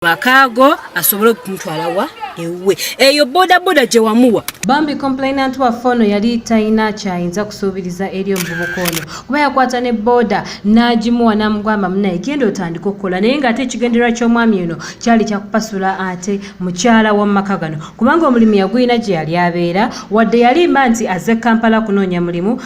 Makago asobole kumutwala wa ewe eyo boda je wamuwa Bambi complainant wa fono yali taina chainza kusubiriza eri omuvubuka ono kuba yakwata ne boda nagimuwa namugamba munaye genda otandika okukola naye nga ate ekigendererwa ky'omwami ono kyali kyakupasula ate mukyala wa makagano kubanga omulimu yagwina gye yali abeera wadde yalimba nti aze Kampala kunoonya mulimu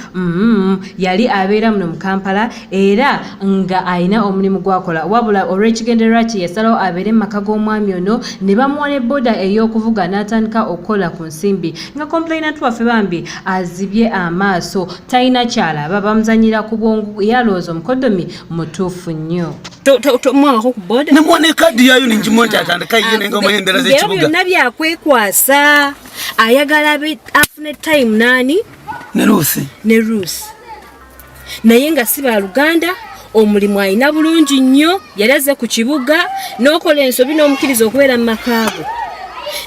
yali abeera muno mu Kampala era nga ayina omulimu gwakola wabula olw'ekigendererwa kye yasalawo abeere mu maka g'omwami ono ne bamuwa ne boda ey'okuvuga n'atandika okukola ku nsimbi nga complainant waffe Bambi azibye amaaso talina kyalaba bamuzanyira ku bwongu yalowooza omukodomi mutuufu nnyo mwako ku boda namwone kadi yayo ningimonti atandika yine nga omuyembera z'ekibuga byonna byakwekwasa ayagala afune time nani ne Rusi naye nga si baluganda omulimu ayina bulungi nnyo yalaze ku kibuga n'okola ensobi n'omukiriza okubeera mu makaago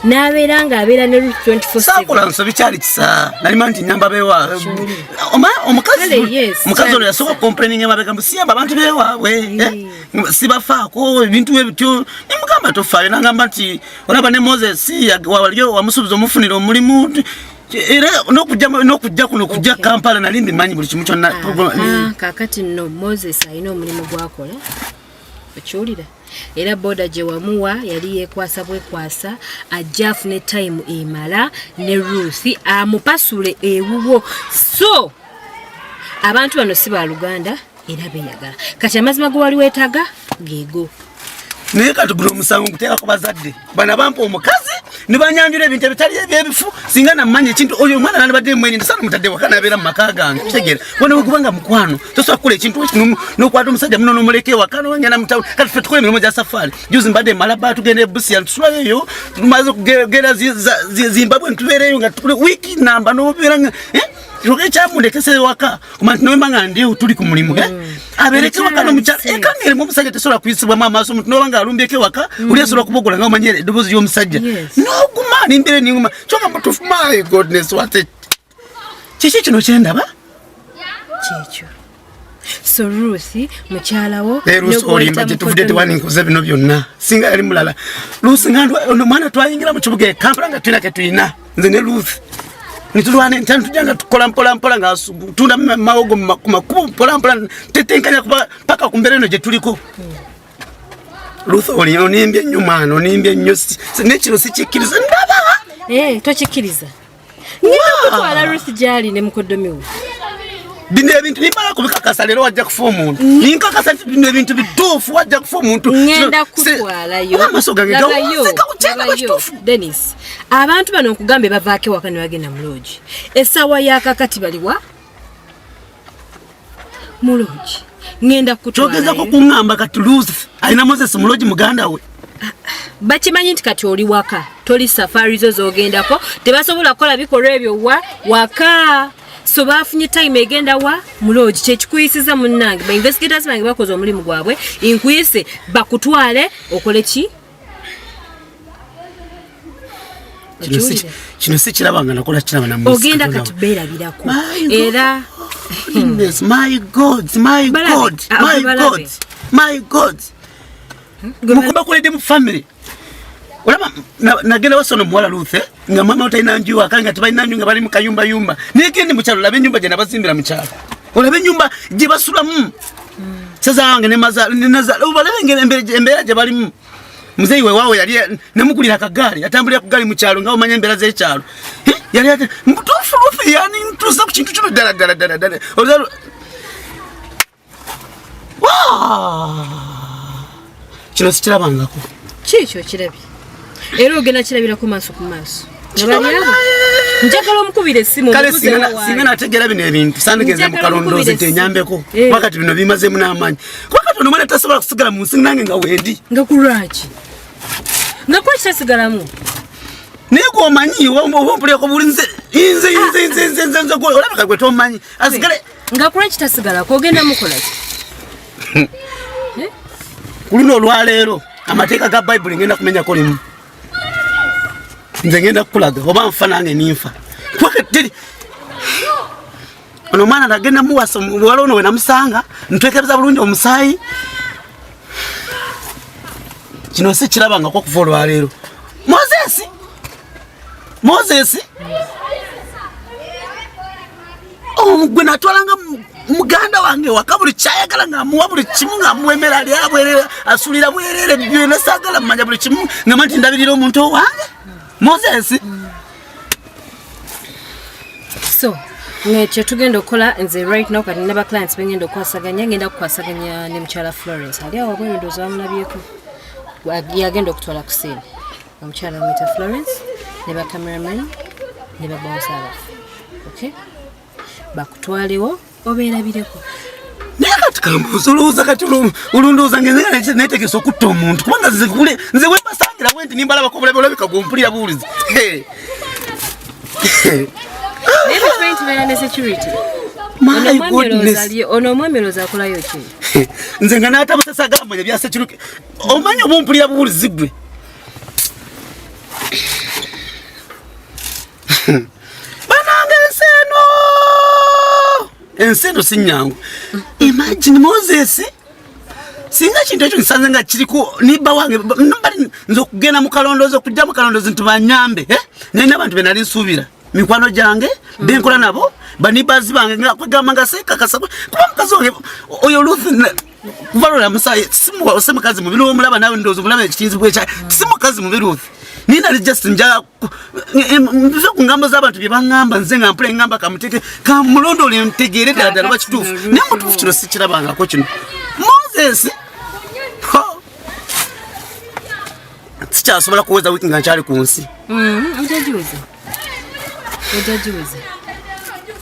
n'abeera ng'abeera ne Ruth 24/7 sakola nsobi kyali kisa nalima nti nyamba bewa omukazi ono yasooka complaining emabega musiyamba abantu bewaabwe sibafaako ebintu ebityo nemugamba tofaayo nagamba nti olaba ne Moses waliyo wamusuubiza omufunira omulimu era n'okujja kuno kujja Kampala nali mbimanyi buli kimu kyonna kakati nno Moses alina omulimu gwakola okiwulira era boda gye wamuwa yali yeekwasa bwekwasa ajja afune time emala ne Ruth amupasule ewuwo so abantu bano si baluganda era beyagala kati amazima ge wali weetaga geego naye kati guno omusango nguteeka ku bazadde bana bampa omukazi ne banyanjula ebintu ebitali ebyebifu singa nammanya ekintu oyo omwana nalibadde mwene ndisana mutadde waka nabeera mu maka gange kitegeera wona wekubanga mukwano tosobola kukola ekintu ekino n'okwata omusajja muno n'omuleka ewaka n'onyana mutawo kati ffe tukola emirimu gya safaari juzi mbadde malaba tugenda ebusia tusulayo eyo tumaze okugenda Zimbabwe ntubeereyo nga tukule wiiki namba n'obeera nga ekyamundekesa ewaka kumanti noyemba nga ndiwo tuli ku mulimu abereke waka n'omukyala ekangerimu omusajja tesobola kuyisibwamu amaaso omuntu noba nga alumbyeko ewaka oli asobola kubogola nga omanyire eddoboozi y'omusajja n'oguma nimbere ninguma kyonga mutufu my goodness kiki kino kyendaba kyekyo so Ruth mukyalawo olimba gyetuvudde tewaninkuza bino byonna singa yali mulala Ruth nga omwana twayingira mu kibuga Kampala nga tulina ke tulina nze ne Ruth nitulwane ntano tujanga tukola mpola nga tunda mawogo makubu mpola tetenkanya paka kumbere eno gye tuliko Ruth oli onimbye nnyo mwana onimbye nnyo nekiro sikikkiriza ndaba tokikiriza ngenda kutwala Ruth gyali ne mukodomi we bino ebintu nimala kubikakasa leero wajja kufa omuntu ninkakasa bino ebintu bituufu wajja kufa omuntu ngenda kutwalayo Dennis abantu bano okugambe bavaako waka ne bagenda mu lodge essaawa yakakati baliwa mu lodge ngenda kutwalayo kyogezako kuŋŋamba kati Ruth alina Moses mu lodge muganda we bakimanyi nti kati oli waka toli safari zo zogendako tebasobola kukola bikolwa ebyo waka so bafunye time egenda wa muloji kyekikuyisiza munnange ba investigators bange bakoze omulimu gwabwe inkuyise bakutwale okole ki kino si kirabanga nakola kiraba na Moses ogenda kati beerabirako era my god mukuba kulede mu family olaba nagenda wasono muwala Ruth nga mama otalina nju akanga tebalina nju nga bali mu kayumba negendi mu kyalo labe ennyumba gye nabazimbira mu kyalo olabe ennyumba gye basulamu saza wange ne olabe embeera gye balimu muzeyi we waawe yali namugulira akagaali atambulira ku gaali mu kyalo nga omanya embeera z'ekyalo yali ate mutuufu Ruth yani ntuusa ku kintu kino ddala kino sikirabangako kikyo kirabye era ogenda kirabira ku maaso njagala omukubira essimu singa nategeera bino ebintu sandigeze mu Kalondozi tenyambeko wakati bino bimazeemu n'amaanyi wakati ono omwana tasobola kusigala mu nsi nange nga wendi nga kulwaki nga kuba kitasigalamu naye gwomanyi ompuleko buli nze olabika gwe tomanyi asigale nga kuba kitasigalako ogenda mukolaki ku luno olwaleero amateeka ga Bayibuli ngenda kumenyako limu nze ngenda kukulaga oba nfa nange ninfa kwakatiri ono omwana nagenda muwasa muwala ono we namusanga ntwekebeza bulungi omusaayi kino si kirabanga ko kuva olwaleero. Moses gwe natwalanga muganda wange waka buli kyayagala ng'amuwa buli kimu ng'amuwemera ali abwerere asulira bwerere byonna saagala mmanya buli kimu ngamba nti ndabirira omuntu owange Moses. So ngekyo tugenda okukola nze right now kati naba clients bengenda okwasaganya ngenda kukwasaganya ne mukyala Florence ali awo bwe ndowooza bamulabyeko yagenda okutwala ku scene omukyala amwita Florence ne ba cameraman ne ba bouncer abafu okay bakutwalewo obeerabireko naye kati kamusolooza kati olundooza ngenze neetegesa okutta omuntu kubanga nze webasangira bwe nti nimbalabako obulabe olabika gwompulira buwulizi ono omwami olowooza akolayo ki nze nga n'atabusesa agambanya bya security omanyi oba ompulira buwulizi gwe bananga enseno si nnyangu. Imagine Moses singa kintu ekyo nsanze nga kiriko nibba wange nze okugenda mu Kalondozi okujja mu Kalondozi ntubanyambe naye n'abantu be nali nsuubira mikwano gyange benkola nabo banibazi bange nga kwegamba nga sekakasa kuba mukazi wange oyo Ruth kuvalora musaye si mukazi mubi n'omulaba nawe ndowooza omulaba ekitinzibwa ekya si mukazi mubi Ruth nina ali just nja mbize ku ngambo z'abantu bye bangamba nze nga mpule ngamba kamuteke kamulondole ntegeere ddala bakituufu naye mutuufu kino sikirabangako kino Moses sikyasobola kuweza wiki nga nkyali ku nsi ojajuuze